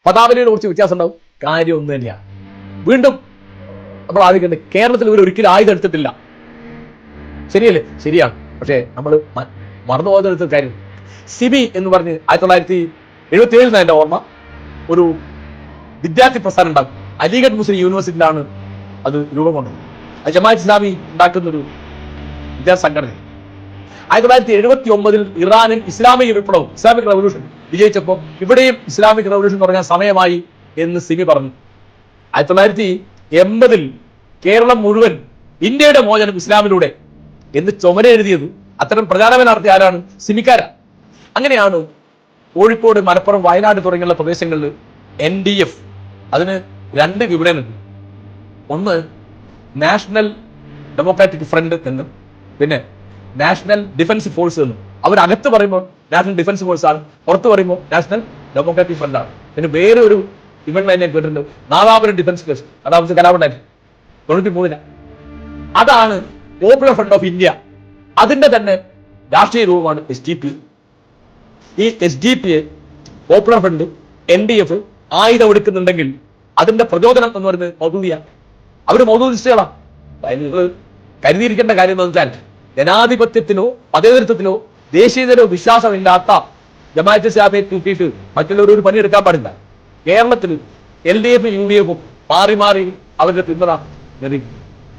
പദാവലിയുടെ കുറച്ച് വ്യത്യാസം ഉണ്ടാവും, കാര്യം ഒന്ന് തന്നെയാണ്. വീണ്ടും നമ്മൾ ആലോചിക്കേണ്ടത്, കേരളത്തിൽ ഇവർ ഒരിക്കലും ആയുധം എടുത്തിട്ടില്ല, ശരിയല്ലേ? ശരിയാണ്. പക്ഷേ നമ്മൾ മറന്നുപോകുന്ന കാര്യം, സിബി എന്ന് പറഞ്ഞ് 1977 എൻ്റെ ഓർമ്മ, ഒരു വിദ്യാർത്ഥി പ്രസ്ഥാനം ഉണ്ടാക്കും. അലിഗഡ് മുസ്ലിം യൂണിവേഴ്സിറ്റിയിലാണ് അത് രൂപം കൊണ്ടത്. അത് ജമാഅത്ത് ഇസ്ലാമി ഉണ്ടാക്കുന്നൊരു വിദ്യാർത്ഥി സംഘടന. 1979 ഇറാനിൽ ഇസ്ലാമിക വിപ്ലവം, ഇസ്ലാമിക് റവല്യൂഷൻ വിജയിച്ചപ്പോൾ ഇവിടെയും ഇസ്ലാമിക് റവല്യൂഷൻ തുടങ്ങാൻ സമയമായി എന്ന് സിബി പറഞ്ഞു. 1980 കേരളം മുഴുവൻ ഇന്ത്യയുടെ മോചനം ഇസ്ലാമിലൂടെ എന്ന് ചുമര എഴുതിയത്, അത്തരം പ്രചാരണം നടത്തിയ ആരാണ്? സിമിക്കാര. അങ്ങനെയാണ് കോഴിക്കോട്, മലപ്പുറം, വയനാട് തുടങ്ങിയുള്ള പ്രദേശങ്ങളിൽ NDF, അതിന് 2 വിപണനമുണ്ട്. ഒന്ന് നാഷണൽ ഡെമോക്രാറ്റിക് ഫ്രണ്ട് എന്നും പിന്നെ നാഷണൽ ഡിഫൻസ് ഫോഴ്സ് എന്നും. അവരകത്ത് പറയുമ്പോൾ നാഷണൽ ഡിഫൻസ് ഫോഴ്സ് ആണ്, പുറത്ത് പറയുമ്പോൾ നാഷണൽ ഡെമോക്രാറ്റിക് ഫ്രണ്ട് ആണ്. പിന്നെ വേറെ ഒരു ഇവന്റ് തന്നെ കേട്ടിട്ടുണ്ട്, നാദാപുരം ഡിഫൻസ് കേസ്, അതായത് കലാപണ്ടായിരുന്നു 93. അതാണ് പോപ്പുലർ ഫ്രണ്ട് ഓഫ് ഇന്ത്യ. അതിന്റെ തന്നെ രാഷ്ട്രീയ രൂപമാണ് SDP. ഈ SDP, പോപ്പുലർ ഫ്രണ്ട്, NDF ആയുധം എടുക്കുന്നുണ്ടെങ്കിൽ അതിന്റെ പ്രചോദനം എന്ന് പറയുന്നത് മൗദൂദിയാണ്. അവര് മൗദൂദിസ്റ്റുകളാണ്. കരുതിയിരിക്കേണ്ട കാര്യം എന്ന് വെച്ചാൽ, ജനാധിപത്യത്തിനോ മതേതരത്വത്തിനോ ദേശീയതയിലോ വിശ്വാസമില്ലാത്ത ജമാഅത്ത് ഇസ്ലാമിയെ തൂക്കിയിട്ട് മറ്റുള്ളവരൊരു പണിയെടുക്കാൻ പാടില്ല. കേരളത്തിൽ LDF UDF മാറി മാറി അവരുടെ പിന്തുണ ലഭിക്കും.